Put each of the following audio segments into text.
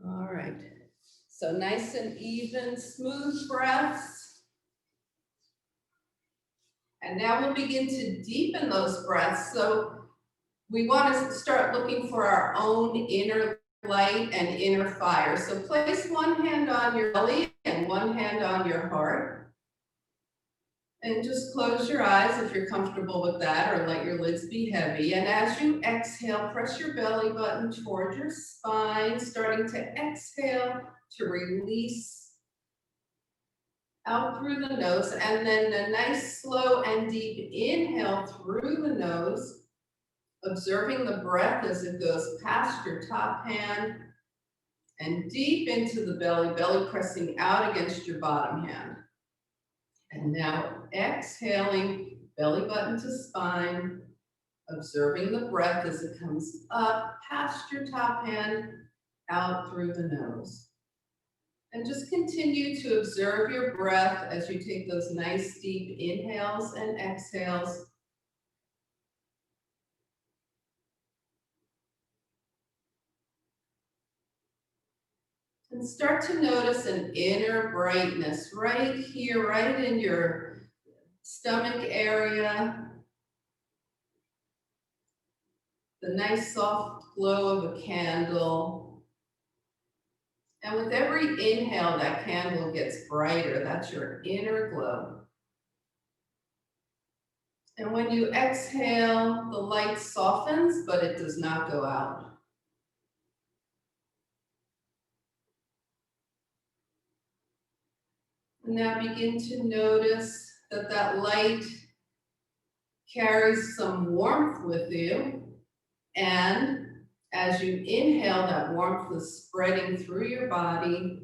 All right. So nice and even, smooth breaths. And now we'll begin to deepen those breaths. So we want to start looking for our own inner light and inner fire. So place one hand on your belly and one hand on your heart. And just close your eyes if you're comfortable with that, or let your lids be heavy. And as you exhale, press your belly button toward your spine, starting to exhale to release out through the nose. And then a nice, slow, and deep inhale through the nose, observing the breath as it goes past your top hand and deep into the belly, belly pressing out against your bottom hand. And now exhaling, belly button to spine, observing the breath as it comes up past your top hand, out through the nose. And just continue to observe your breath as you take those nice deep inhales and exhales. And start to notice an inner brightness right here, right in your stomach area. The nice soft glow of a candle. And with every inhale, that candle gets brighter. That's your inner glow. And when you exhale, the light softens, but it does not go out. Now begin to notice that that light carries some warmth with you. And as you inhale, that warmth is spreading through your body.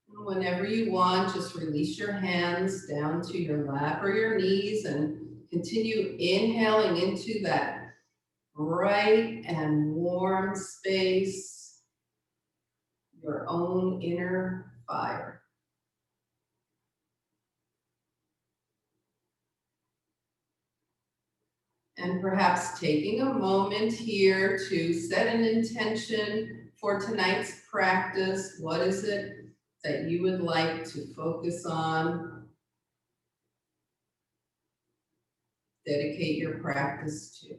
Whenever you want, just release your hands down to your lap or your knees and continue inhaling into that bright and warm space, your own inner fire. And perhaps taking a moment here to set an intention for tonight's practice. What is it that you would like to focus on, dedicate your practice to?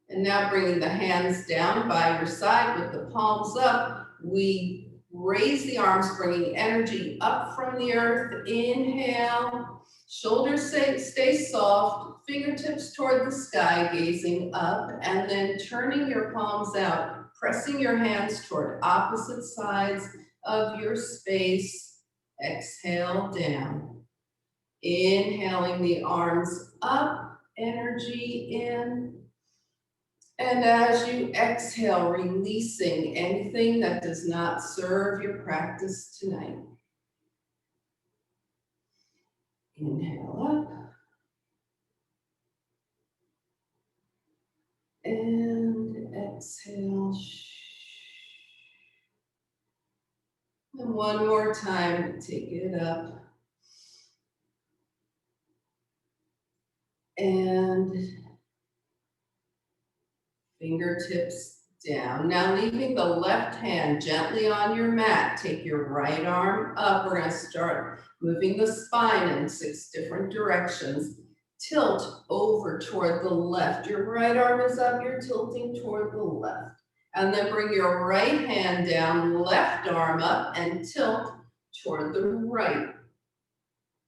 And now bringing the hands down by your side with the palms up, we raise the arms, bringing energy up from the earth. Inhale, shoulders stay soft, fingertips toward the sky, gazing up, and then turning your palms out, pressing your hands toward opposite sides of your space. Exhale down. Inhaling the arms up, energy in. And as you exhale, releasing anything that does not serve your practice tonight. Inhale up. And exhale. And one more time, take it up. And fingertips down. Now leaving the left hand gently on your mat, take your right arm up. We're going to start moving the spine in 6 different directions. Tilt over toward the left. Your right arm is up, you're tilting toward the left. And then bring your right hand down, left arm up, and tilt toward the right.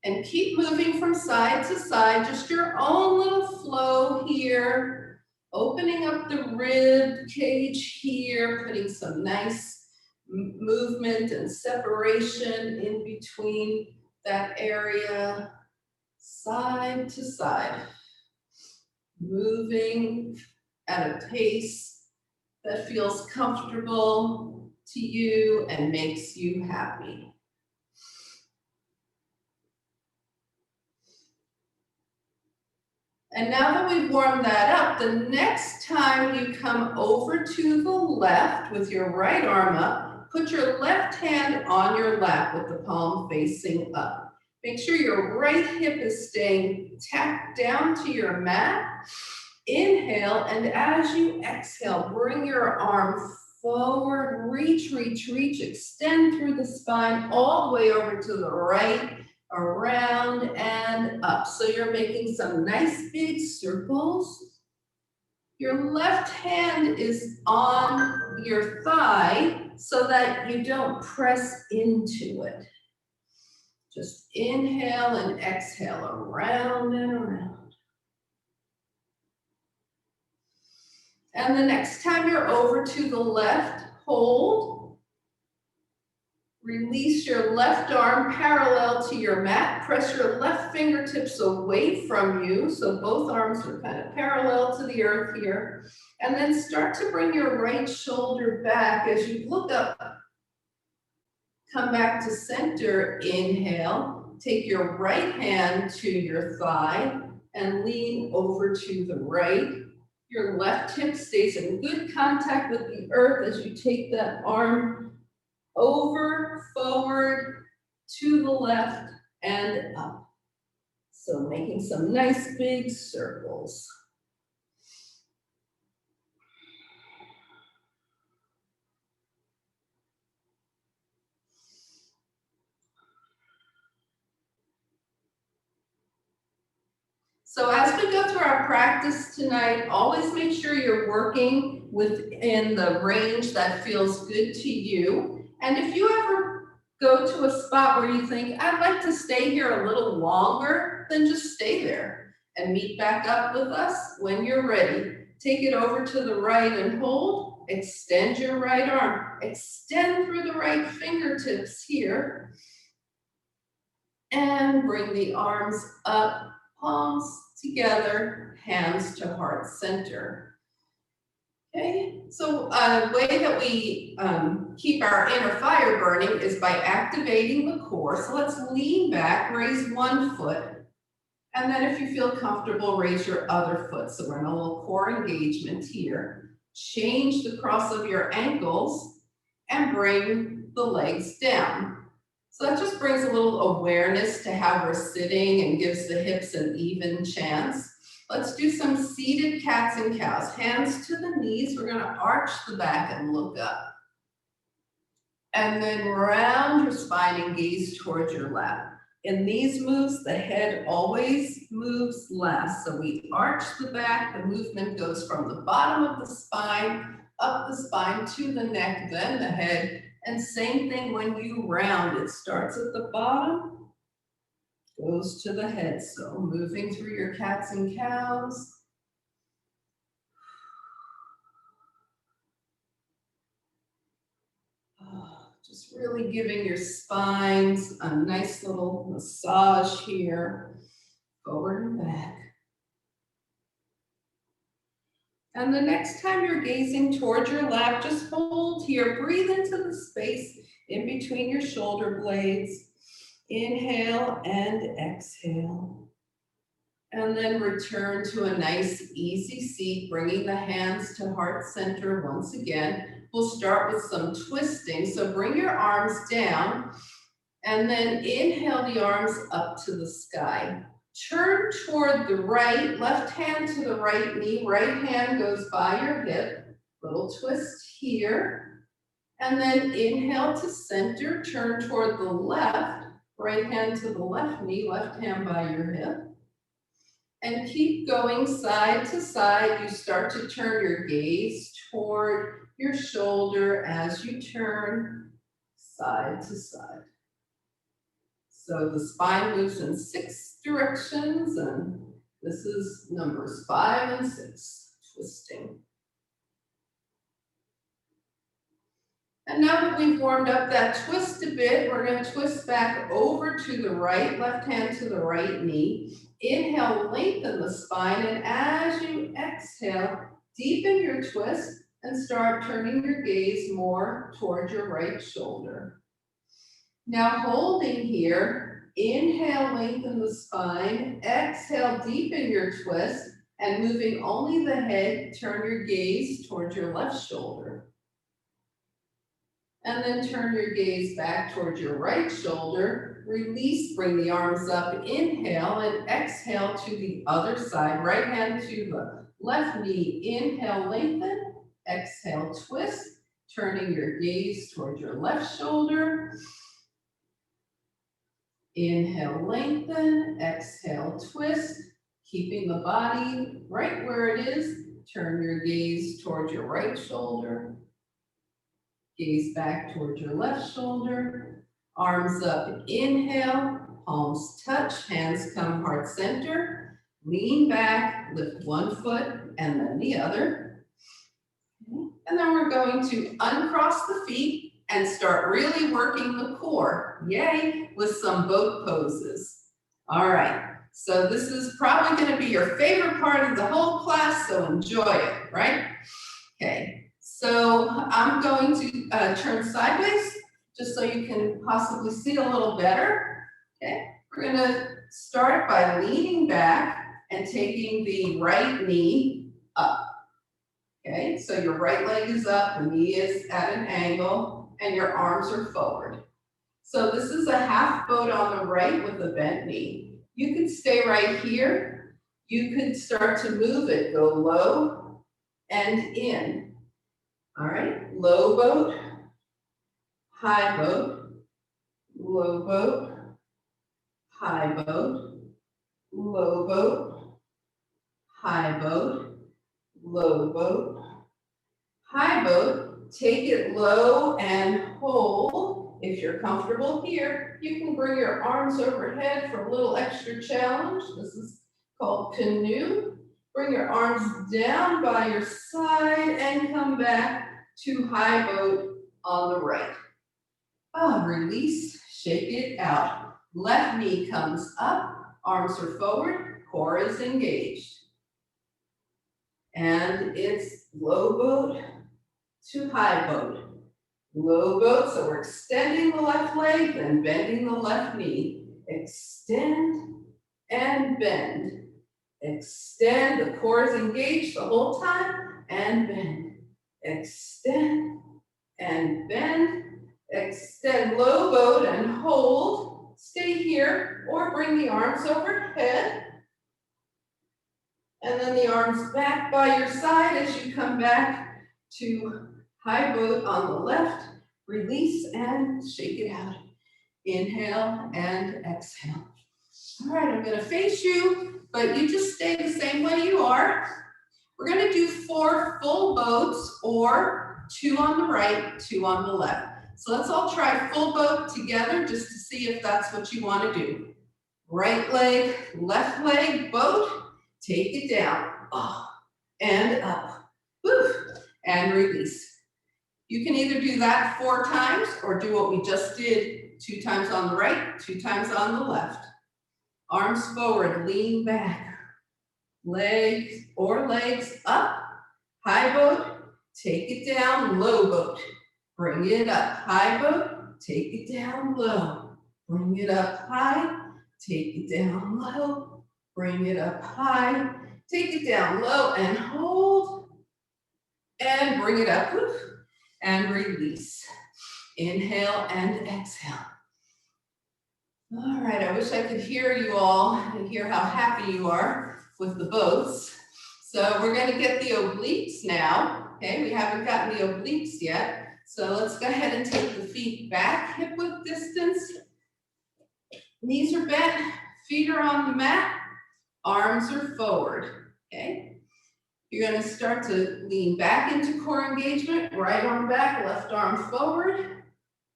And keep moving from side to side, just your own little flow here. Opening up the rib cage here, putting some nice movement and separation in between that area, side to side. Moving at a pace that feels comfortable to you and makes you happy. And now that we've warmed that up, the next time you come over to the left with your right arm up, put your left hand on your lap with the palm facing up. Make sure your right hip is staying tacked down to your mat. Inhale, and as you exhale, bring your arm forward, reach, reach, reach, extend through the spine all the way over to the right, around and up. So you're making some nice big circles. Your left hand is on your thigh so that you don't press into it. Just inhale and exhale around and around. And the next time you're over to the left, hold. Release your left arm parallel to your mat. Press your left fingertips away from you, so both arms are kind of parallel to the earth here. And then start to bring your right shoulder back as you look up. Come back to center, inhale. Take your right hand to your thigh and lean over to the right. Your left hip stays in good contact with the earth as you take that arm over, forward, to the left, and up. So making some nice big circles. So as we go through our practice tonight, always make sure you're working within the range that feels good to you. And if you ever go to a spot where you think, I'd like to stay here a little longer, then just stay there and meet back up with us when you're ready. Take it over to the right and hold. Extend your right arm. Extend through the right fingertips here. And bring the arms up, palms together, hands to heart center. Okay, so a way that we keep our inner fire burning is by activating the core. So let's lean back, raise one foot, and then if you feel comfortable, raise your other foot. So we're in a little core engagement here. Change the cross of your ankles and bring the legs down. So that just brings a little awareness to how we're sitting and gives the hips an even chance. Let's do some seated cats and cows. Hands to the knees. We're going to arch the back and look up. And then round your spine and gaze towards your lap. In these moves, the head always moves last. So we arch the back. The movement goes from the bottom of the spine, up the spine to the neck, then the head. And same thing when you round. It starts at the bottom, goes to the head. So moving through your cats and cows. Just really giving your spines a nice little massage here, forward and back. And the next time you're gazing towards your lap, just hold here. Breathe into the space in between your shoulder blades. Inhale and exhale. And then return to a nice, easy seat, bringing the hands to heart center once again. We'll start with some twisting. So bring your arms down and then inhale the arms up to the sky. Turn toward the right, left hand to the right knee, right hand goes by your hip. Little twist here. And then inhale to center, turn toward the left, right hand to the left knee, left hand by your hip. And keep going side to side. You start to turn your gaze toward your shoulder as you turn side to side. So the spine moves in 6 directions, and this is numbers 5 and 6, twisting. And now that we've warmed up that twist a bit, we're going to twist back over to the right, left hand to the right knee. Inhale, lengthen the spine, and as you exhale, deepen your twist and start turning your gaze more toward your right shoulder. Now holding here, Inhale, lengthen the spine. Exhale, deepen your twist. And moving only the head, turn your gaze towards your left shoulder. And then turn your gaze back towards your right shoulder. Release, bring the arms up. Inhale and exhale to the other side. Right hand to the left knee. Inhale, lengthen. Exhale, twist. Turning your gaze towards your left shoulder. Inhale, lengthen. Exhale, twist. Keeping the body right where it is. Turn your gaze towards your right shoulder. Gaze back towards your left shoulder. Arms up, inhale, palms touch, hands come heart center. Lean back, lift one foot and then the other. And then we're going to uncross the feet and start really working the core. Yay, with some boat poses. All right. So this is probably going to be your favorite part of the whole class, so enjoy it, right? Okay, so I'm going to turn sideways just so you can possibly see a little better. Okay, we're going to start by leaning back and taking the right knee up. Okay, so your right leg is up, the knee is at an angle, and your arms are forward. So this is a half boat on the right with a bent knee. You can stay right here. You could start to move it, go low and in. All right, low boat, high boat, low boat, high boat, low boat, high boat, low boat, high boat. Take it low and hold. If you're comfortable here, you can bring your arms overhead for a little extra challenge. This is called canoe. Bring your arms down by your side and come back to high boat on the right. Release, shake it out. Left knee comes up, arms are forward, core is engaged. And it's low boat to high boat. Low boat, so we're extending the left leg, then bending the left knee. Extend and bend. Extend, the core is engaged the whole time, and bend. Extend and bend. Extend, low boat and hold. Stay here or bring the arms overhead. And then the arms back by your side as you come back to high boat on the left. Release and shake it out. Inhale and exhale. All right, I'm going to face you, but you just stay the same way you are. We're going to do 4 full boats or 2 on the right, 2 on the left. So let's all try full boat together just to see if that's what you want to do. Right leg, left leg, boat. Take it down, and up, woo, and release. You can either do that 4 times or do what we just did, 2 times on the right, 2 times on the left. Arms forward, lean back. Legs up. High boat, take it down, low boat. Bring it up, high boat, take it down low. Bring it up high, take it down low. Bring it up high, take it down low and hold. And bring it up, and release. Inhale and exhale. All right, I wish I could hear you all and hear how happy you are with the boats. So we're going to get the obliques now. Okay, we haven't gotten the obliques yet. So let's go ahead and take the feet back, hip width distance. Knees are bent, feet are on the mat, arms are forward. Okay, you're going to start to lean back into core engagement, right arm back, left arm forward,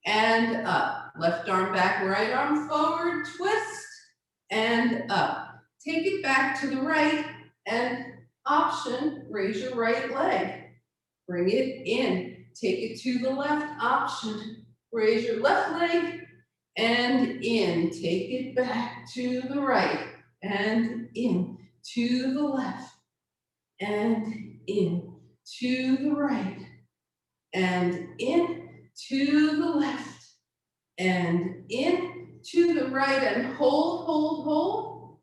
and up. Left arm back, right arm forward, twist, and up. Take it back to the right, and option, raise your right leg. Bring it in. Take it to the left, option. Raise your left leg, and in. Take it back to the right, and in. To the left, and in. To the right, and in. To the left, and in, to the right and hold, hold, hold.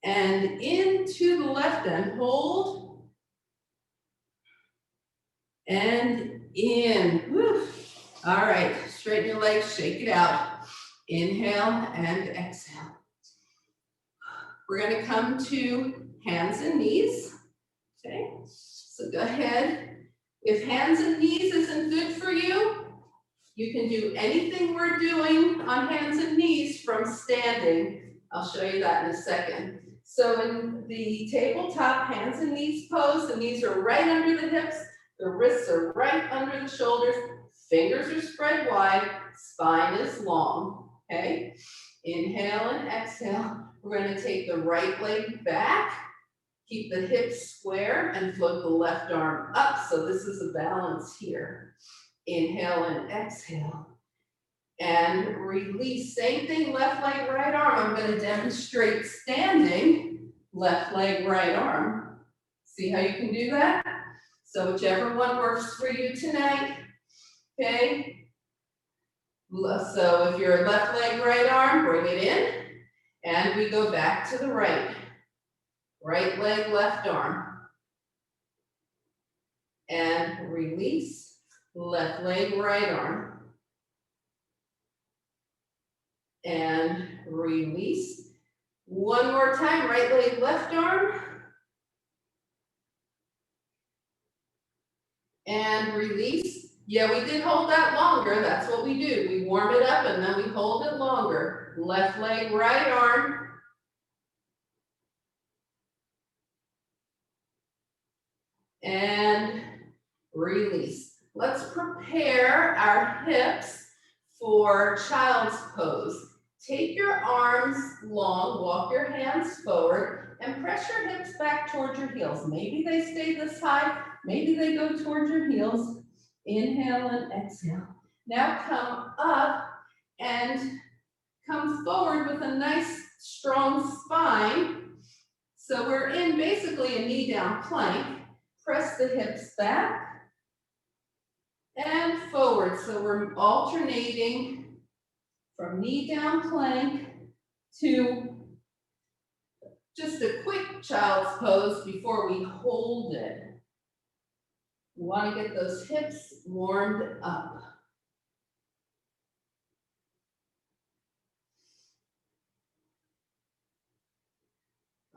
And into the left and hold. And in. Woo. All right, straighten your legs, shake it out. Inhale and exhale. We're going to come to hands and knees. Okay, so go ahead. If hands and knees isn't good for you, you can do anything we're doing on hands and knees from standing. I'll show you that in a second. So in the tabletop hands and knees pose, the knees are right under the hips, the wrists are right under the shoulders, fingers are spread wide, spine is long, okay? Inhale and exhale. We're going to take the right leg back, keep the hips square, and float the left arm up. So this is a balance here. Inhale and exhale. And release. Same thing, left leg, right arm. I'm going to demonstrate standing, left leg, right arm. See how you can do that? So whichever one works for you tonight, okay? So if you're left leg, right arm, bring it in. And we go back to the right. Right leg, left arm. And release. Left leg, right arm. And release. One more time, right leg, left arm. And release. Yeah, we did hold that longer. That's what we do. We warm it up and then we hold it longer. Left leg, right arm. And release. Let's prepare our hips for child's pose. Take your arms long, walk your hands forward, and press your hips back towards your heels. Maybe they stay this high, maybe they go towards your heels. Inhale and exhale. Now come up and come forward with a nice strong spine. So we're in basically a knee down plank. Press the hips back and forward. So we're alternating from knee down plank to just a quick child's pose before we hold it. We want to get those hips warmed up.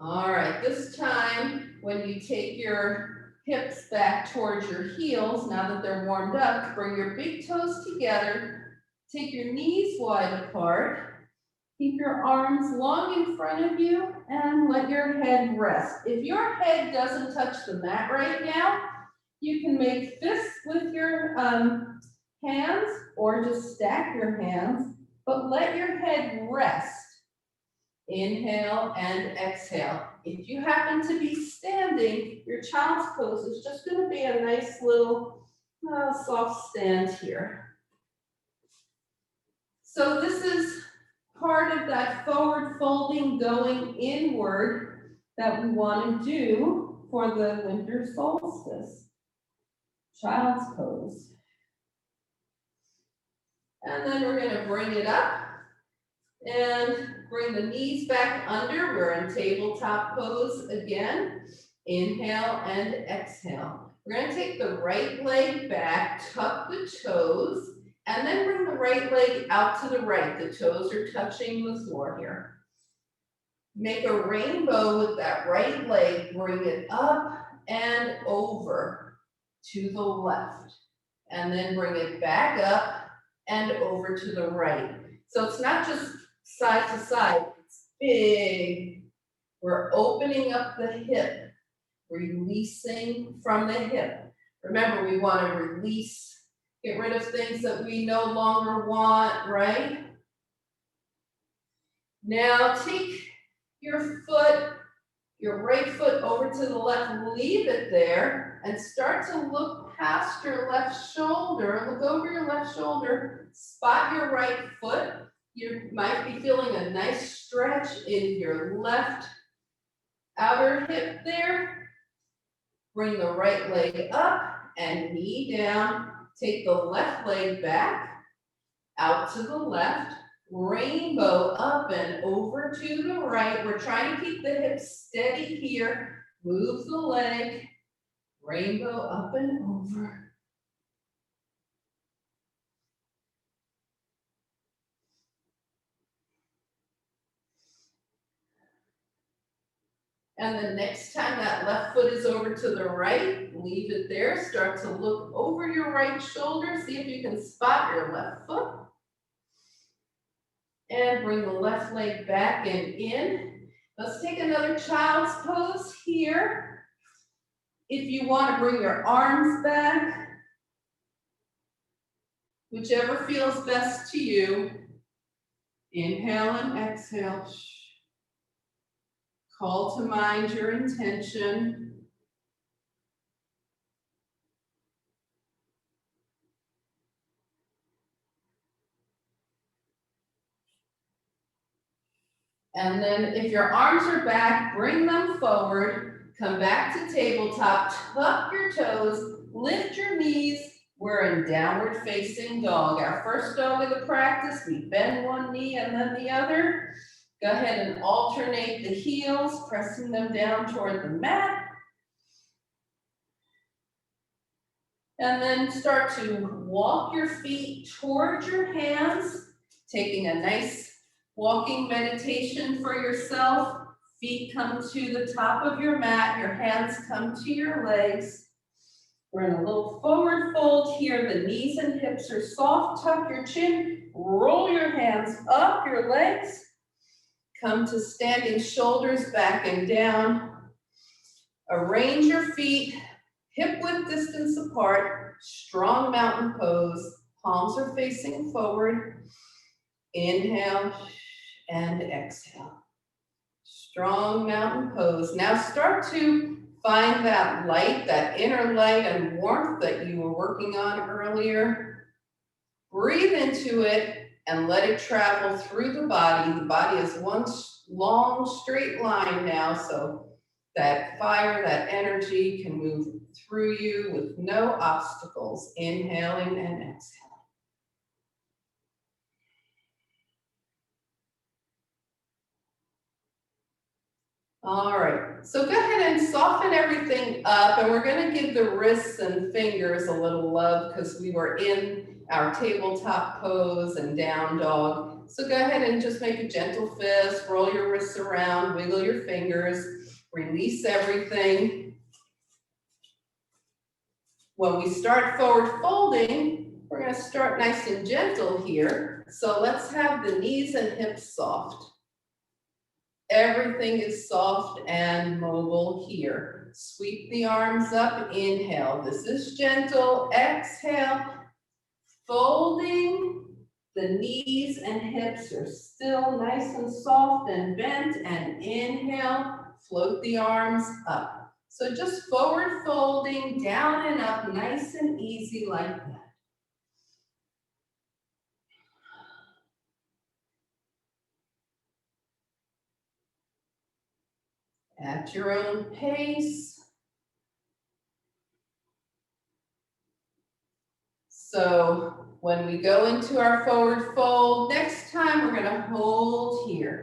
All right, this time when you take your hips back towards your heels, now that they're warmed up, bring your big toes together, take your knees wide apart, keep your arms long in front of you, and let your head rest. If your head doesn't touch the mat right now, you can make fists with your hands or just stack your hands, but let your head rest. Inhale and exhale. If you happen to be standing, your child's pose is just going to be a nice little soft stand here. So this is part of that forward folding going inward that we want to do for the winter solstice. Child's pose. And then we're going to bring it up and bring the knees back under. We're in tabletop pose again. Inhale and exhale. We're going to take the right leg back, tuck the toes, and then bring the right leg out to the right. The toes are touching the floor here. Make a rainbow with that right leg. Bring it up and over to the left. And then bring it back up and over to the right. So it's not just side to side, it's big. We're opening up the hip, releasing from the hip. Remember, we want to release, get rid of things that we no longer want, right? Now take your foot, your right foot over to the left, leave it there, and start to look past your left shoulder. Look over your left shoulder, spot your right foot. You might be feeling a nice stretch in your left outer hip there. Bring the right leg up and knee down. Take the left leg back out to the left, rainbow up and over to the right. We're trying to keep the hips steady here. Move the leg, rainbow up and over. And the next time that left foot is over to the right, leave it there. Start to look over your right shoulder. See if you can spot your left foot. And bring the left leg back and in. Let's take another child's pose here. If you want to bring your arms back, whichever feels best to you. Inhale and exhale. Call to mind your intention. And then if your arms are back, bring them forward. Come back to tabletop, tuck your toes, lift your knees. We're in downward facing dog. Our first dog of the practice, we bend one knee and then the other. Go ahead and alternate the heels, pressing them down toward the mat. And then start to walk your feet towards your hands, taking a nice walking meditation for yourself. Feet come to the top of your mat, your hands come to your legs. We're in a little forward fold here. The knees and hips are soft. Tuck your chin, roll your hands up your legs. Come to standing shoulders back and down. Arrange your feet, hip width distance apart, strong mountain pose. Palms are facing forward. Inhale and exhale. Strong mountain pose. Now start to find that light, that inner light and warmth that you were working on earlier. Breathe into it and let it travel through the body. The body is one long straight line now, so that fire, that energy can move through you with no obstacles. Inhaling and exhaling. All right, so go ahead and soften everything up, and we're going to give the wrists and fingers a little love because we were in our tabletop pose and down dog. So go ahead and just make a gentle fist, roll your wrists around, wiggle your fingers, release everything. When we start forward folding, we're going to start nice and gentle here. So let's have the knees and hips soft. Everything is soft and mobile here. Sweep the arms up, inhale. This is gentle, exhale. Folding, the knees and hips are still nice and soft and bent, and inhale, float the arms up. So just forward folding, down and up, nice and easy like that. At your own pace. So when we go into our forward fold, next time we're going to hold here.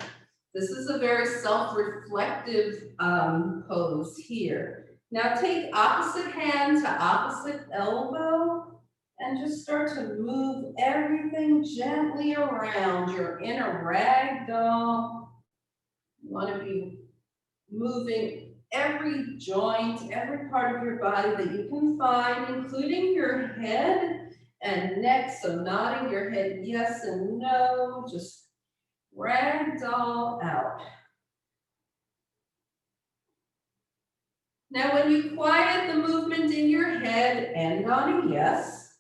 This is a very self-reflective pose here. Now take opposite hand to opposite elbow and just start to move everything gently around. You're in a rag doll. You want to be moving every joint, every part of your body that you can find, including your head and neck. So nodding your head yes and no, just ragdoll out. Now when you quiet the movement in your head, end on a yes,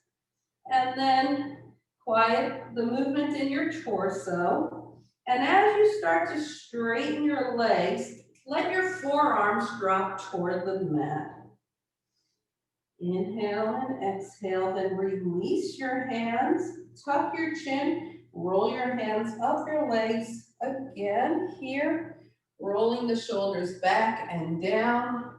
and then quiet the movement in your torso. And as you start to straighten your legs, let your forearms drop toward the mat. Inhale and exhale, then release your hands, tuck your chin, roll your hands up your legs again here, rolling the shoulders back and down.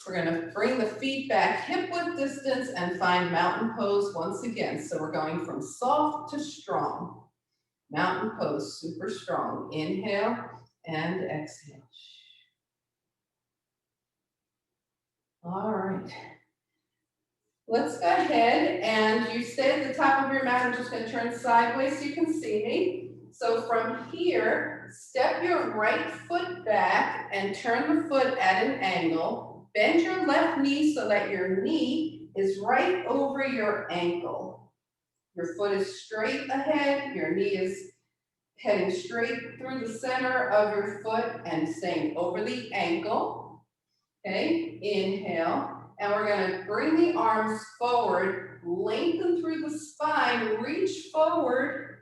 We're gonna bring the feet back hip width distance and find mountain pose once again. So we're going from soft to strong. Mountain pose, super strong. Inhale and exhale. All right. Let's go ahead and you stay at the top of your mat. I'm just going to turn sideways so you can see me. So from here, step your right foot back and turn the foot at an angle. Bend your left knee so that your knee is right over your ankle. Your foot is straight ahead, your knee is heading straight through the center of your foot and staying over the ankle. Okay, inhale. And we're gonna bring the arms forward, lengthen through the spine, reach forward,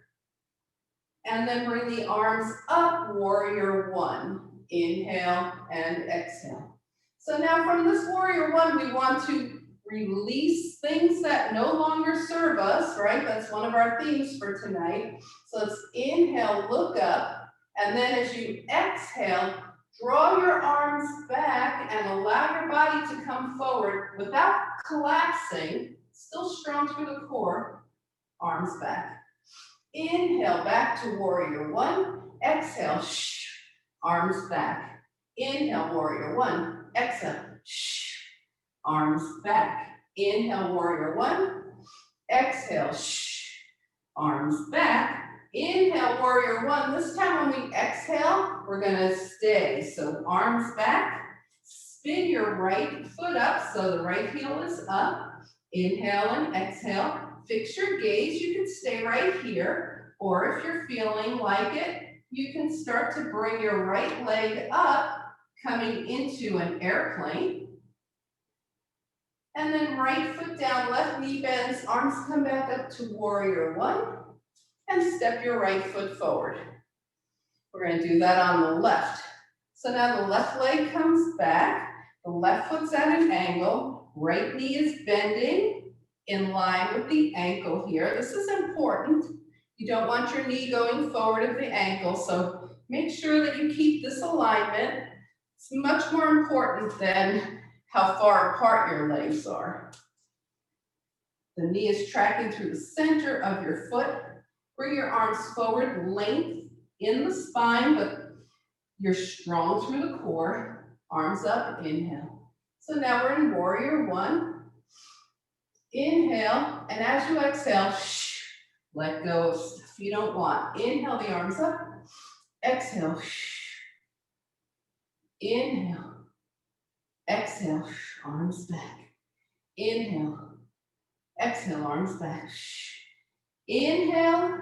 and then bring the arms up, warrior one. Inhale and exhale. So now from this warrior one, we want to release things that no longer serve us, right? That's one of our themes for tonight. So let's inhale, look up, and then as you exhale, draw your arms back and allow your body to come forward without collapsing, still strong through the core, arms back. Inhale, back to warrior one. Exhale, arms back. Inhale, warrior one. Exhale, arms back. Inhale, warrior one. Exhale, arms back. Inhale, warrior one. This time when we exhale, we're gonna stay. So arms back, spin your right foot up so the right heel is up. Inhale and exhale. Fix your gaze. You can stay right here, or if you're feeling like it, you can start to bring your right leg up, coming into an airplane. And then right foot down, left knee bends, arms come back up to warrior one, and step your right foot forward. We're going to do that on the left. So now the left leg comes back, the left foot's at an angle, right knee is bending in line with the ankle here. This is important. You don't want your knee going forward of the ankle, so make sure that you keep this alignment. It's much more important than how far apart your legs are. The knee is tracking through the center of your foot. Bring your arms forward, length in the spine, but you're strong through the core. Arms up, inhale. So now we're in warrior one. Inhale, and as you exhale, let go of stuff you don't want. Inhale, the arms up. Exhale. Inhale. Exhale, arms back. Inhale. Exhale, arms back. Inhale.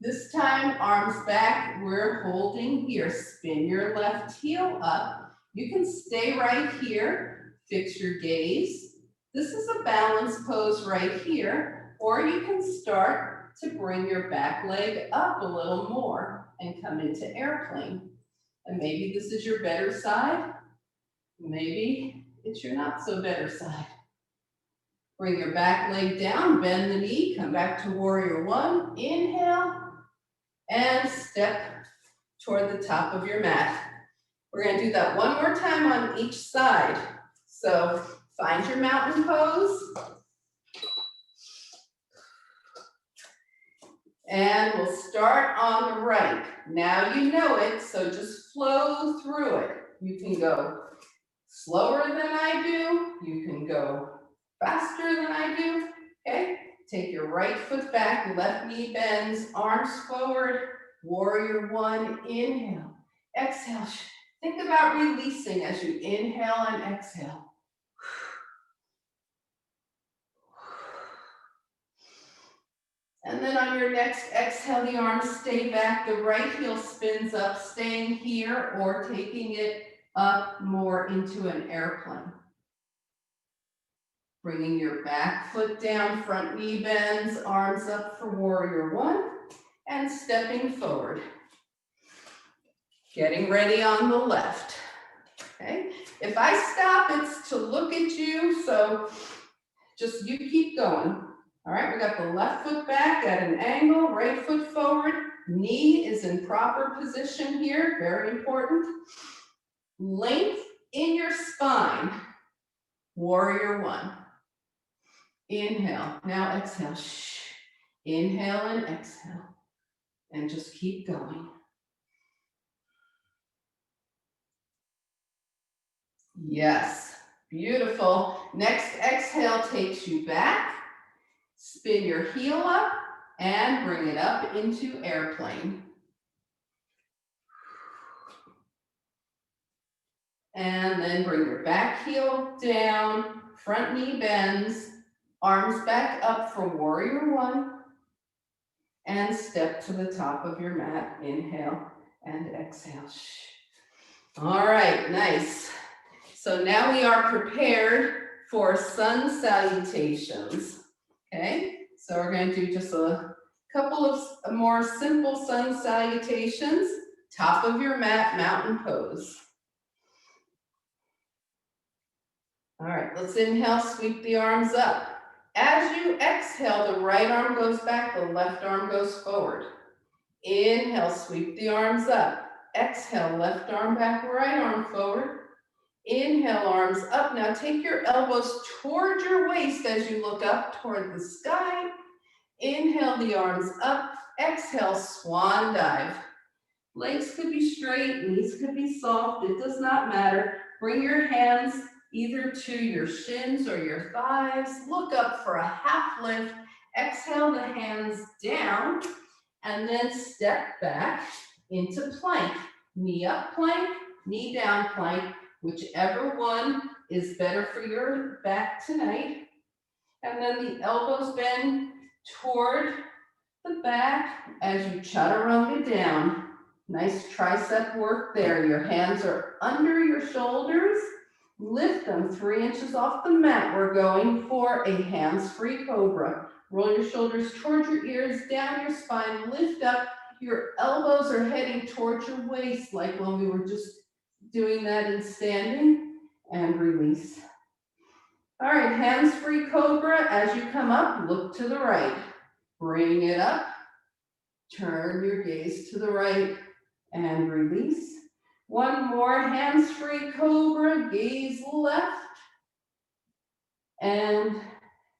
This time, arms back. We're holding here. Spin your left heel up. You can stay right here. Fix your gaze. This is a balance pose right here, or you can start to bring your back leg up a little more and come into airplane. And maybe this is your better side. Maybe it's your not so better side. Bring your back leg down, bend the knee, come back to warrior one. Inhale, and step toward the top of your mat. We're going to do that one more time on each side. So find your mountain pose. And we'll start on the right. Now you know it, so just flow through it. You can go slower than I do. You can go faster than I do. Okay? Take your right foot back, left knee bends, arms forward, warrior one, inhale. Exhale. Think about releasing as you inhale and exhale. And then on your next exhale, the arms stay back, the right heel spins up, staying here or taking it up more into an airplane. Bringing your back foot down, front knee bends, arms up for warrior one, and stepping forward. Getting ready on the left, okay? If I stop, it's to look at you, so just you keep going. All right, we got the left foot back at an angle, right foot forward, knee is in proper position here, very important. Length in your spine. Warrior one. Inhale, now exhale, shh. Inhale and exhale, and just keep going. Yes, beautiful. Next exhale takes you back. Spin your heel up and bring it up into airplane. And then bring your back heel down, front knee bends, arms back up for warrior one, and step to the top of your mat. Inhale and exhale. All right, nice. So now we are prepared for sun salutations, okay? So we're going to do just a couple of more simple sun salutations. Top of your mat, mountain pose. All right, let's inhale, sweep the arms up. As you exhale, the right arm goes back, the left arm goes forward. Inhale, sweep the arms up. Exhale, left arm back, right arm forward. Inhale, arms up. Now take your elbows toward your waist as you look up toward the sky. Inhale the arms up. Exhale, swan dive. Legs could be straight, knees could be soft. It does not matter. Bring your hands either to your shins or your thighs. Look up for a half lift. Exhale the hands down and then step back into plank. Knee up plank, knee down plank. Whichever one is better for your back tonight. And then the elbows bend toward the back as you chaturanga down. Nice tricep work there. Your hands are under your shoulders. Lift them 3 inches off the mat. We're going for a hands-free cobra. Roll your shoulders towards your ears, down your spine, lift up. Your elbows are heading towards your waist like when we were just doing that in standing, and release. All right, hands-free cobra. As you come up, look to the right. Bring it up. Turn your gaze to the right and release. One more, hands-free cobra, gaze left and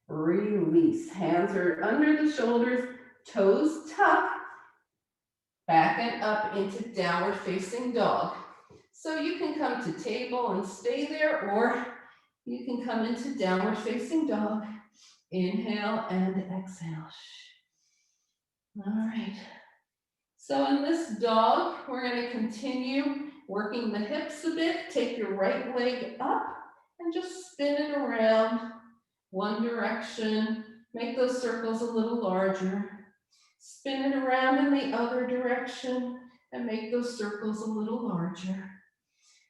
release. Hands are under the shoulders, toes tuck, back and up into downward facing dog. So you can come to table and stay there, or you can come into downward facing dog. Inhale and exhale. All right. So in this dog, we're going to continue working the hips a bit. Take your right leg up and just spin it around one direction. Make those circles a little larger. Spin it around in the other direction and make those circles a little larger.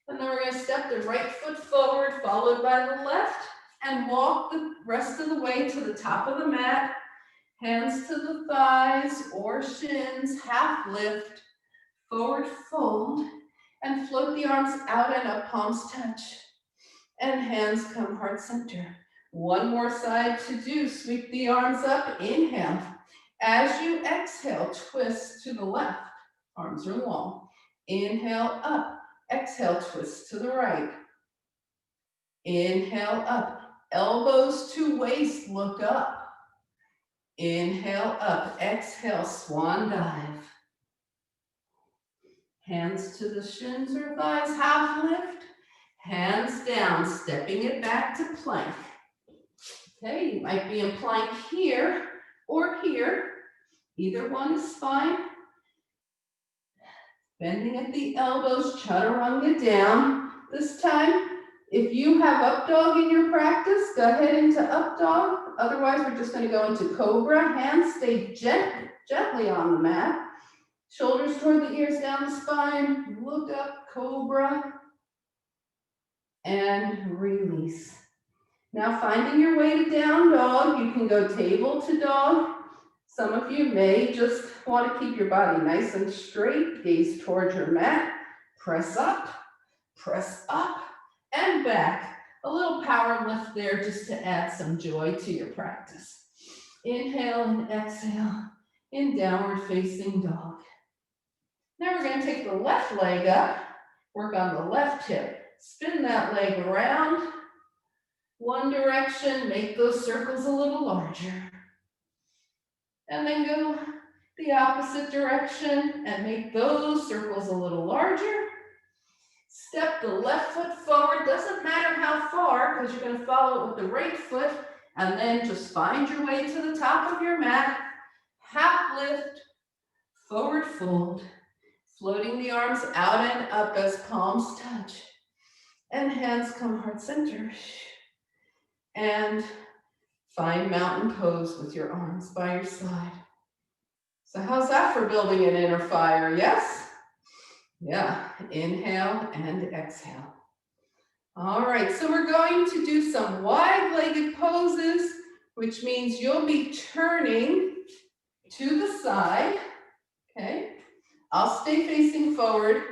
And then we're going to step the right foot forward, followed by the left, and walk the rest of the way to the top of the mat. Hands to the thighs or shins, half lift, forward fold, and float the arms out and up, palms touch. And hands come heart center. One more side to do, sweep the arms up, inhale. As you exhale, twist to the left, arms are long. Inhale up. Exhale, twist to the right. Inhale up. Elbows to waist, look up. Inhale up. Exhale, swan dive. Hands to the shins or thighs, half lift. Hands down, stepping it back to plank. Okay, you might be in plank here or here. Either one is fine. Bending at the elbows, chaturanga down. This time, if you have up dog in your practice, go ahead into up dog. Otherwise, we're just going to go into cobra. Hands stay gently on the mat. Shoulders toward the ears, down the spine. Look up, cobra. And release. Now finding your way to down dog, you can go table to dog. Some of you may just want to keep your body nice and straight. Gaze towards your mat. Press up, and back. A little power lift there just to add some joy to your practice. Inhale and exhale in downward facing dog. Now we're going to take the left leg up, work on the left hip. Spin that leg around. One direction, make those circles a little larger. And then go the opposite direction and make those circles a little larger. Step the left foot forward, doesn't matter how far, because you're going to follow it with the right foot, and then just find your way to the top of your mat. Half lift, forward fold, floating the arms out and up as palms touch, and hands come heart center. And find mountain pose with your arms by your side. So how's that for building an inner fire? Yes? Yeah, inhale and exhale. All right, so we're going to do some wide-legged poses, which means you'll be turning to the side, okay? I'll stay facing forward,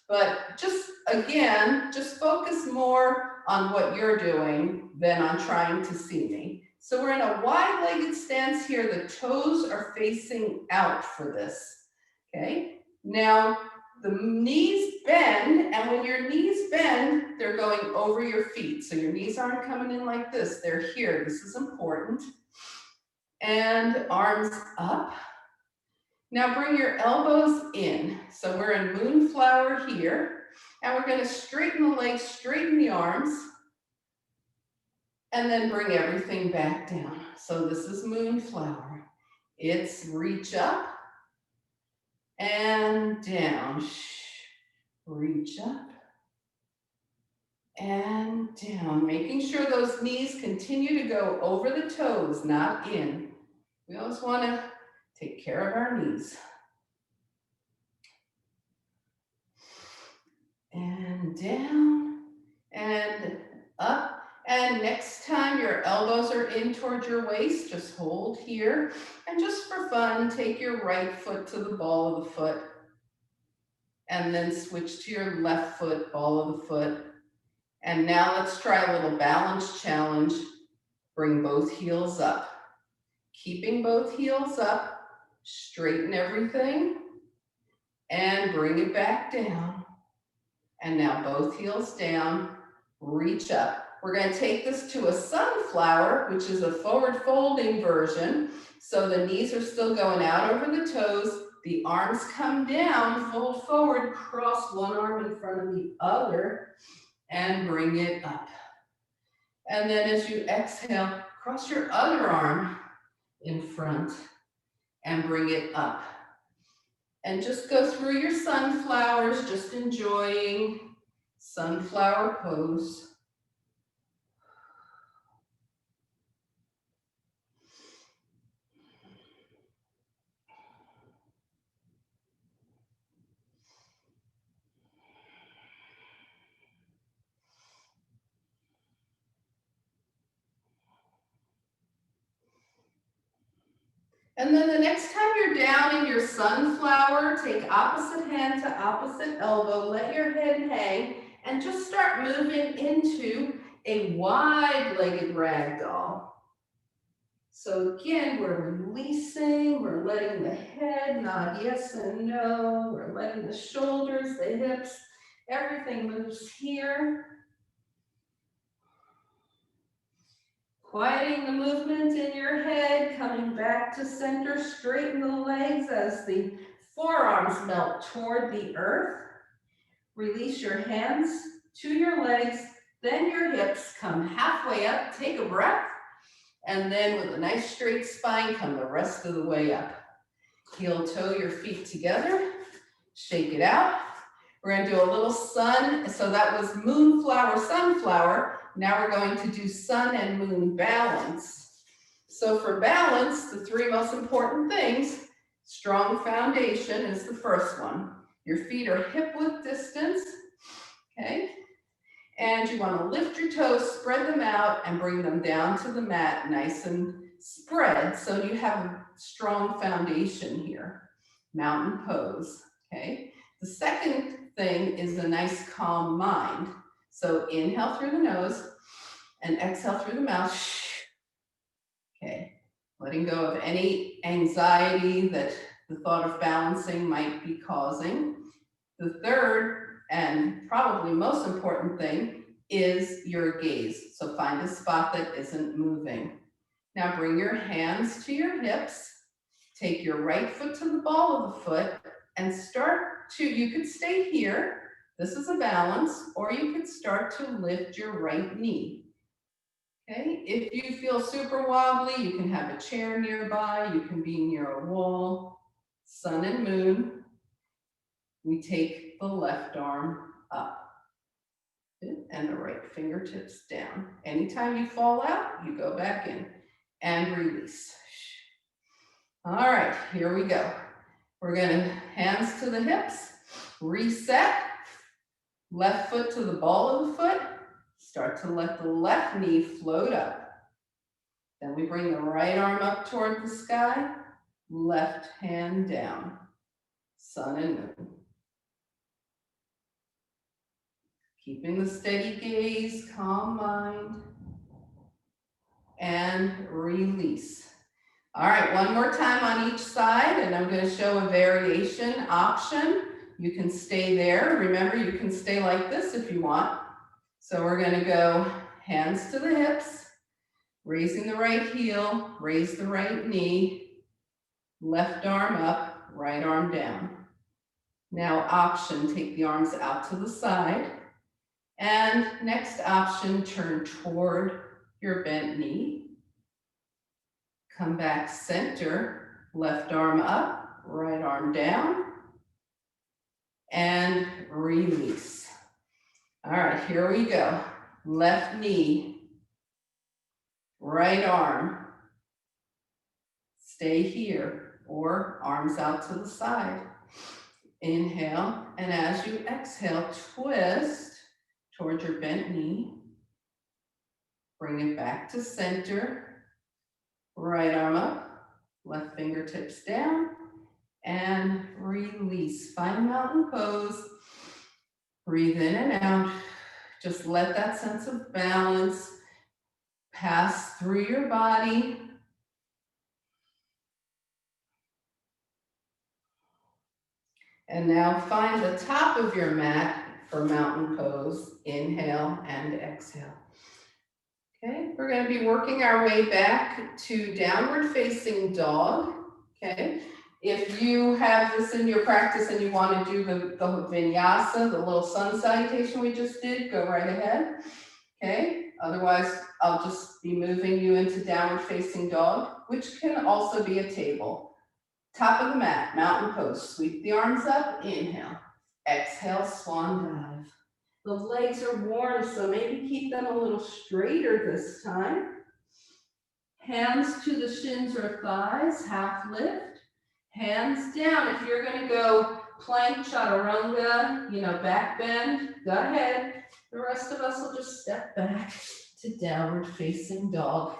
but just again, just focus more on what you're doing than on trying to see me. So we're in a wide-legged stance here. The toes are facing out for this, okay? Now, the knees bend, and when your knees bend, they're going over your feet. So your knees aren't coming in like this, they're here. This is important. And arms up. Now bring your elbows in. So we're in moonflower here, and we're gonna straighten the legs, straighten the arms, and then bring everything back down. So this is moonflower. It's reach up and down. Reach up and down, making sure those knees continue to go over the toes, not in. We always want to take care of our knees. And down and up. And next time your elbows are in towards your waist, just hold here. And just for fun, take your right foot to the ball of the foot. And then switch to your left foot, ball of the foot. And now let's try a little balance challenge. Bring both heels up. Keeping both heels up, straighten everything, and bring it back down. And now both heels down, reach up. We're going to take this to a sunflower, which is a forward folding version. So the knees are still going out over the toes. The arms come down, fold forward, cross one arm in front of the other, and bring it up. And then as you exhale, cross your other arm in front and bring it up. And just go through your sunflowers, just enjoying sunflower pose. And then the next time you're down in your sunflower, take opposite hand to opposite elbow, let your head hang, and just start moving into a wide-legged ragdoll. So again, we're releasing, we're letting the head nod yes and no, we're letting the shoulders, the hips, everything moves here. Quieting the movement in your head, coming back to center, straighten the legs as the forearms melt toward the earth. Release your hands to your legs, then your hips come halfway up, take a breath, and then with a nice straight spine, come the rest of the way up. Heel toe your feet together, shake it out. We're gonna do a little sun, so that was moonflower, sunflower. Now we're going to do sun and moon balance. So for balance, the three most important things, strong foundation is the first one. Your feet are hip width distance, okay? And you want to lift your toes, spread them out, and bring them down to the mat nice and spread so you have a strong foundation here. Mountain pose, okay? The second thing is a nice calm mind. So inhale through the nose and exhale through the mouth. Okay, letting go of any anxiety that the thought of balancing might be causing. The third and probably most important thing is your gaze. So find a spot that isn't moving. Now bring your hands to your hips. Take your right foot to the ball of the foot and start to, you could stay here. This is a balance, or you could start to lift your right knee. Okay, if you feel super wobbly, you can have a chair nearby, you can be near a wall. Sun and moon. We take the left arm up and the right fingertips down. Anytime you fall out, you go back in and release. All right, here we go. We're gonna hands to the hips, reset, left foot to the ball of the foot, start to let the left knee float up. Then we bring the right arm up toward the sky, left hand down, sun and moon. Keeping the steady gaze, calm mind, and release. All right, one more time on each side, and I'm going to show a variation option. You can stay there. Remember, you can stay like this if you want. So we're going to go hands to the hips, raising the right heel, raise the right knee, left arm up, right arm down. Now option, take the arms out to the side. And next option, turn toward your bent knee. Come back center, left arm up, right arm down, and release. All right, here we go. Left knee, right arm, stay here, or arms out to the side. Inhale, and as you exhale, twist towards your bent knee. Bring it back to center. Right arm up, left fingertips down, and release. Find mountain pose. Breathe in and out. Just let that sense of balance pass through your body. And now find the top of your mat for mountain pose. Inhale and exhale. Okay, we're going to be working our way back to downward facing dog. Okay, if you have this in your practice and you want to do the vinyasa, the little sun salutation we just did, go right ahead. Okay, otherwise I'll just be moving you into downward facing dog, which can also be a table. Top of the mat, mountain pose. Sweep the arms up, inhale. Exhale, swan dive. The legs are worn, so maybe keep them a little straighter this time. Hands to the shins or thighs, half lift. Hands down. If you're going to go plank, chaturanga, back bend, go ahead. The rest of us will just step back to downward facing dog.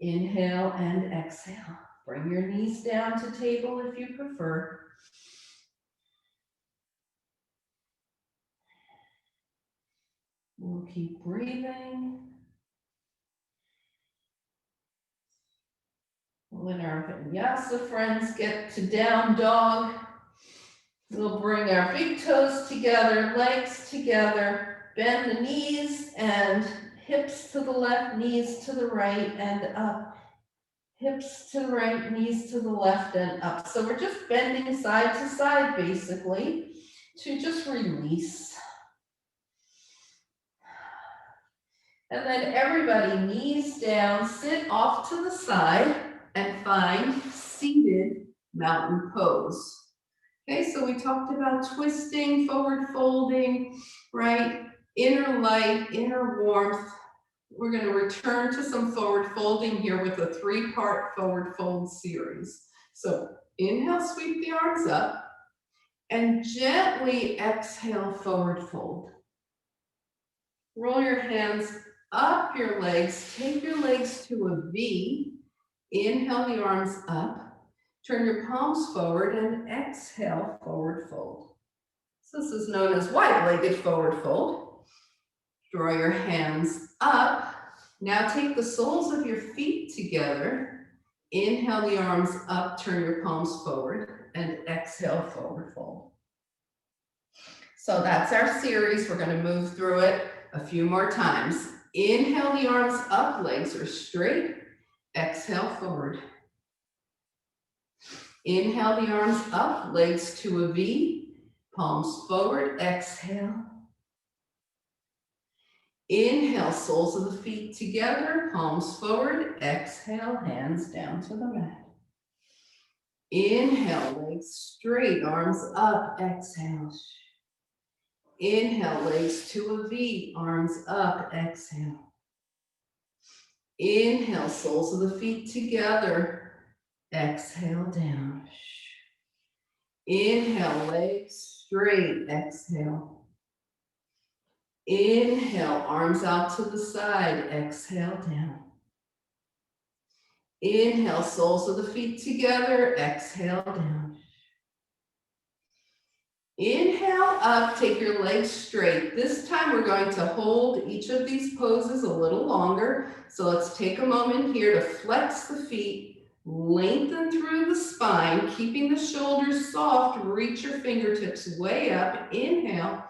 Inhale and exhale. Bring your knees down to table if you prefer. We'll keep breathing. When our vinyasa friends get to down dog, we'll bring our big toes together, legs together, bend the knees and hips to the left, knees to the right and up. Hips to the right, knees to the left and up. So we're just bending side to side basically to just release. And then everybody knees down, sit off to the side and find seated mountain pose. Okay, so we talked about twisting, forward folding, right? Inner light, inner warmth. We're going to return to some forward folding here with a 3-part forward fold series. So inhale, sweep the arms up and gently exhale, forward fold. Roll your hands up your legs, take your legs to a V. Inhale the arms up, turn your palms forward and exhale, forward fold. So this is known as wide-legged forward fold. Draw your hands up. Now take the soles of your feet together. Inhale the arms up, turn your palms forward and exhale, forward fold. So that's our series. We're going to move through it A few more times. Inhale the arms up, legs are straight. Exhale, forward. Inhale the arms up, legs to a V, palms forward, exhale. Inhale, soles of the feet together, palms forward, exhale, hands down to the mat. Inhale, legs straight, arms up, exhale. Inhale, legs to a V, arms up, exhale. Inhale, soles of the feet together, exhale down. Inhale, legs straight, exhale. Inhale, arms out to the side, exhale down. Inhale, soles of the feet together, exhale down. Inhale up, take your legs straight. This time we're going to hold each of these poses a little longer. So let's take a moment here to flex the feet, lengthen through the spine, keeping the shoulders soft, reach your fingertips way up, inhale.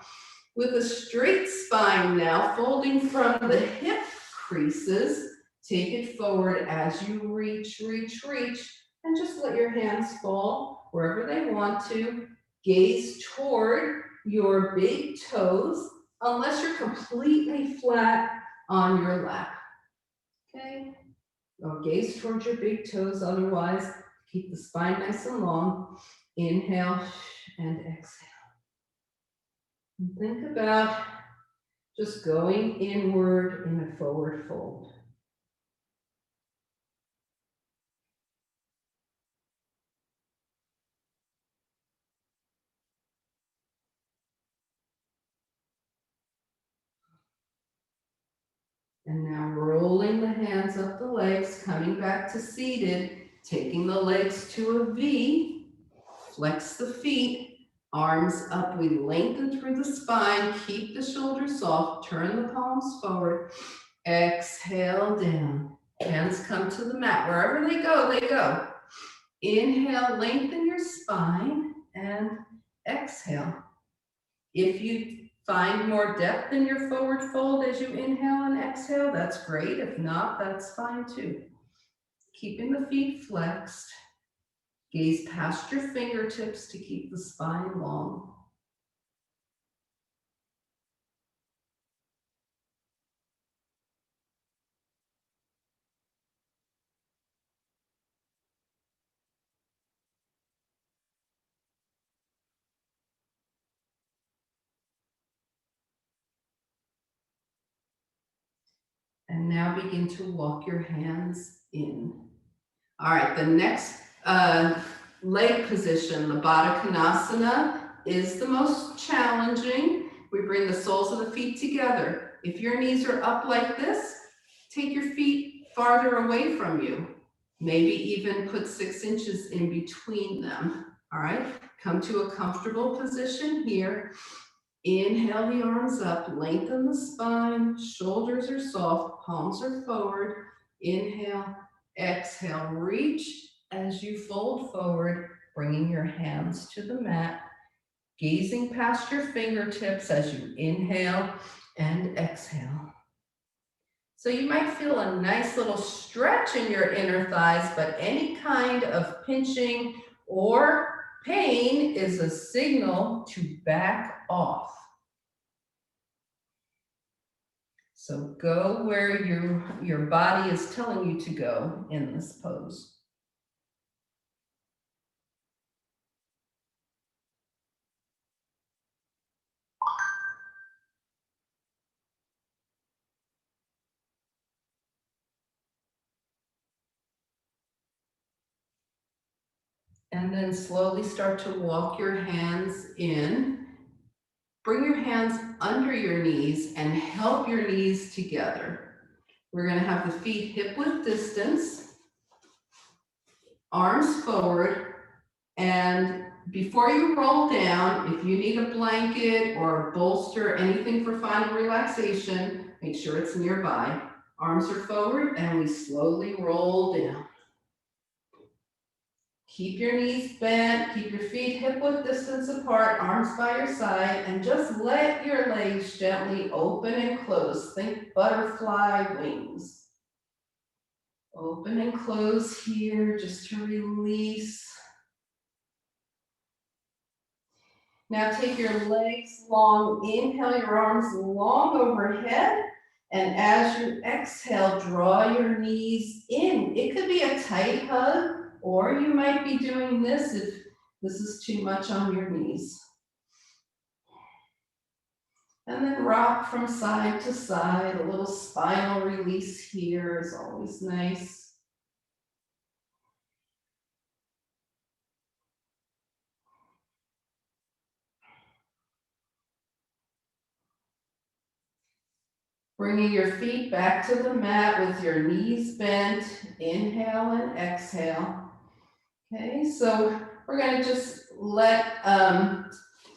With a straight spine now, folding from the hip creases, take it forward as you reach, reach, reach, and just let your hands fall wherever they want to. Gaze toward your big toes, unless you're completely flat on your lap. Okay? Or gaze towards your big toes, otherwise, keep the spine nice and long. Inhale and exhale. And think about just going inward in a forward fold. And now rolling the hands up the legs, coming back to seated, taking the legs to a V, flex the feet, arms up, we lengthen through the spine, keep the shoulders soft, turn the palms forward, exhale down. Hands come to the mat, wherever they go, they go. Inhale, lengthen your spine, and exhale. If you find more depth in your forward fold as you inhale and exhale, that's great. If not, that's fine too. Keeping the feet flexed. Gaze past your fingertips to keep the spine long. And now begin to walk your hands in. All right, the next leg position, the Baddha Konasana, is the most challenging. We bring the soles of the feet together. If your knees are up like this, take your feet farther away from you. Maybe even put 6 inches in between them. All right, come to a comfortable position here. Inhale the arms up, lengthen the spine, shoulders are soft, palms are forward. Inhale, exhale, reach as you fold forward, bringing your hands to the mat, gazing past your fingertips as you inhale and exhale. So you might feel a nice little stretch in your inner thighs, but any kind of pinching or pain is a signal to back off. So go where your body is telling you to go in this pose. And then slowly start to walk your hands in. Bring your hands under your knees and help your knees together. We're going to have the feet hip width distance, arms forward, and before you roll down, if you need a blanket or a bolster, anything for final relaxation, make sure it's nearby. Arms are forward and we slowly roll down. Keep your knees bent, keep your feet hip-width distance apart, arms by your side, and just let your legs gently open and close. Think butterfly wings. Open and close here just to release. Now take your legs long, inhale your arms long overhead, and as you exhale, draw your knees in. It could be a tight hug, or you might be doing this if this is too much on your knees. And then rock from side to side. A little spinal release here is always nice. Bringing your feet back to the mat with your knees bent. Inhale and exhale. Okay, so we're going to just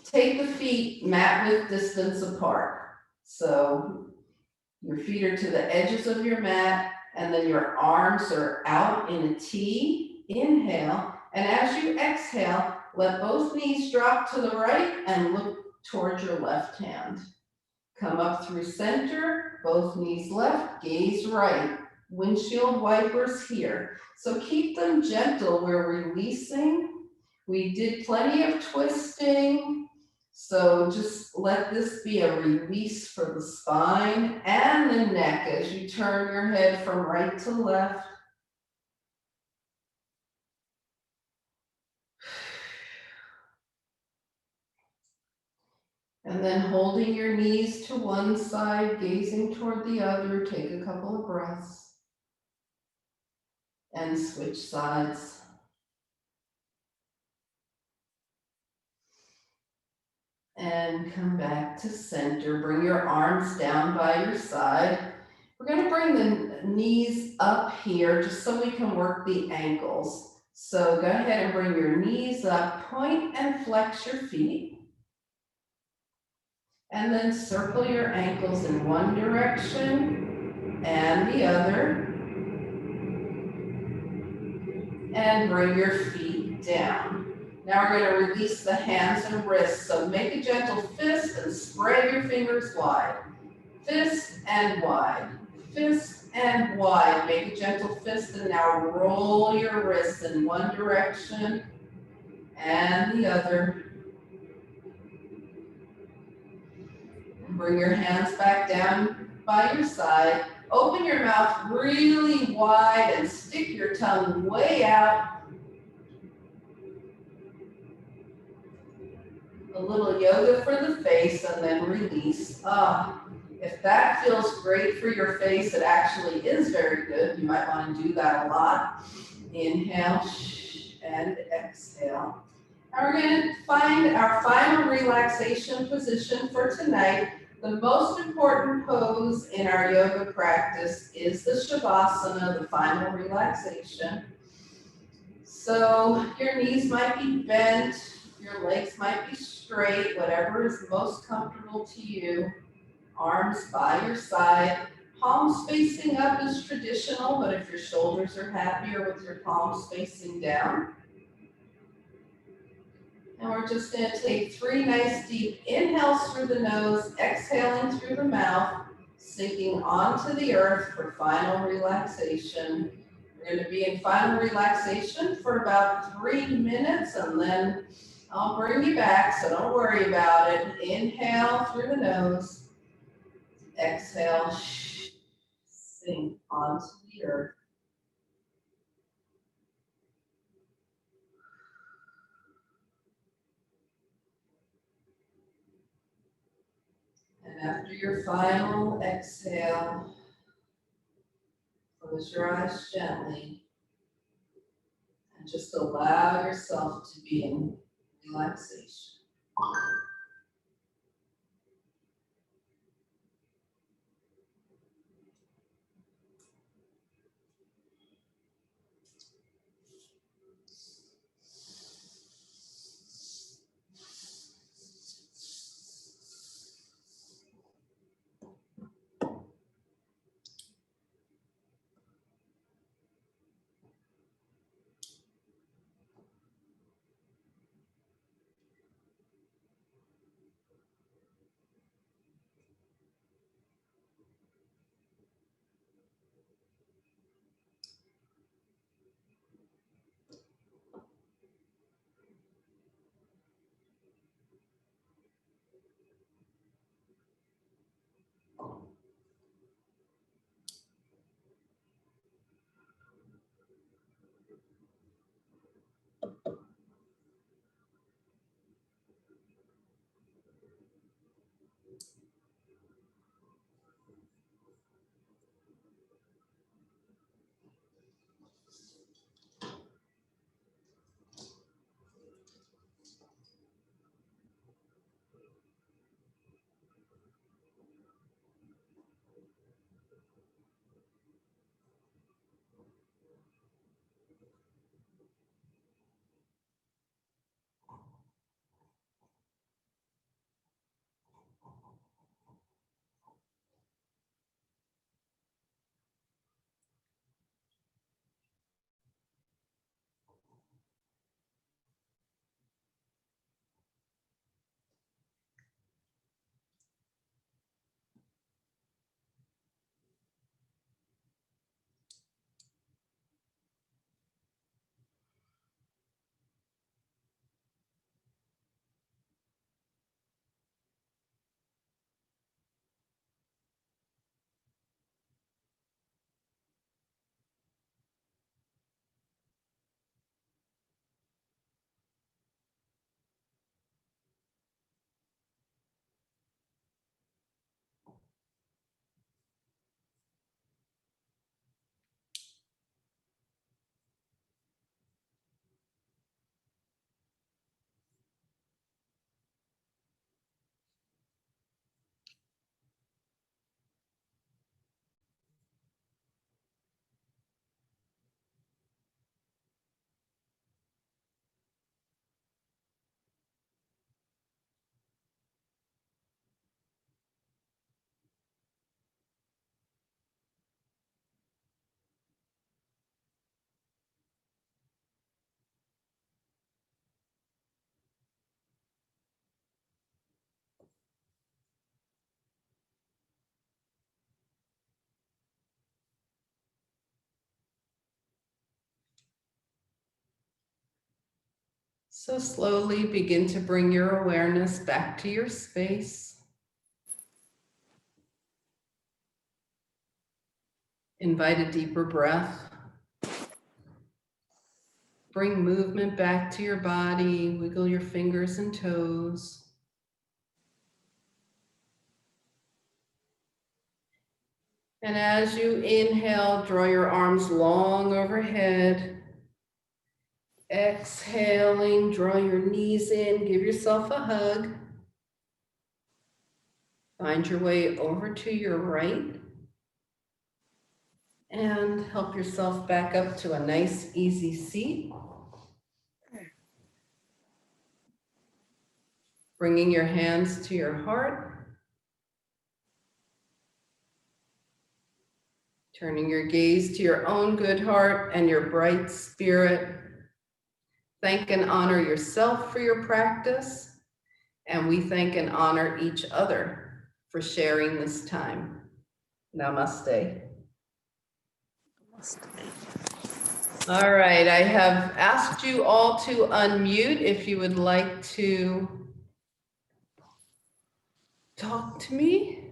take the feet mat width distance apart. So your feet are to the edges of your mat, and then your arms are out in a T. Inhale, and as you exhale, let both knees drop to the right and look towards your left hand. Come up through center, both knees left, gaze right. Windshield wipers here. So keep them gentle. We're releasing. We did plenty of twisting. So just let this be a release for the spine and the neck as you turn your head from right to left. And then holding your knees to one side, gazing toward the other, take a couple of breaths. And switch sides. And come back to center. Bring your arms down by your side. We're going to bring the knees up here just so we can work the ankles. So go ahead and bring your knees up, point and flex your feet. And then circle your ankles in one direction and the other. And bring your feet down. Now we're going to release the hands and wrists. So make a gentle fist and spread your fingers wide. Fist and wide. Fist and wide. Make a gentle fist and now roll your wrists in one direction and the other. Bring your hands back down by your side. Open your mouth really wide and stick your tongue way out. A little yoga for the face and then release. If that feels great for your face, it actually is very good. You might want to do that a lot. Inhale and exhale. And we're going to find our final relaxation position for tonight. The most important pose in our yoga practice is the Shavasana, the final relaxation. So your knees might be bent, your legs might be straight, whatever is most comfortable to you. Arms by your side. Palms facing up is traditional, but if your shoulders are happier with your palms facing down. And we're just going to take 3 nice deep inhales through the nose, exhaling through the mouth, sinking onto the earth for final relaxation. We're going to be in final relaxation for about 3 minutes, and then I'll bring you back, so don't worry about it. Inhale through the nose, exhale, sink onto the earth. And after your final exhale, close your eyes gently and just allow yourself to be in relaxation. So slowly begin to bring your awareness back to your space. Invite a deeper breath. Bring movement back to your body. Wiggle your fingers and toes. And as you inhale, draw your arms long overhead. Exhaling, draw your knees in, give yourself a hug. Find your way over to your right. And help yourself back up to a nice, easy seat. Bringing your hands to your heart. Turning your gaze to your own good heart and your bright spirit. Thank and honor yourself for your practice. And we thank and honor each other for sharing this time. Namaste. All right, I have asked you all to unmute if you would like to talk to me.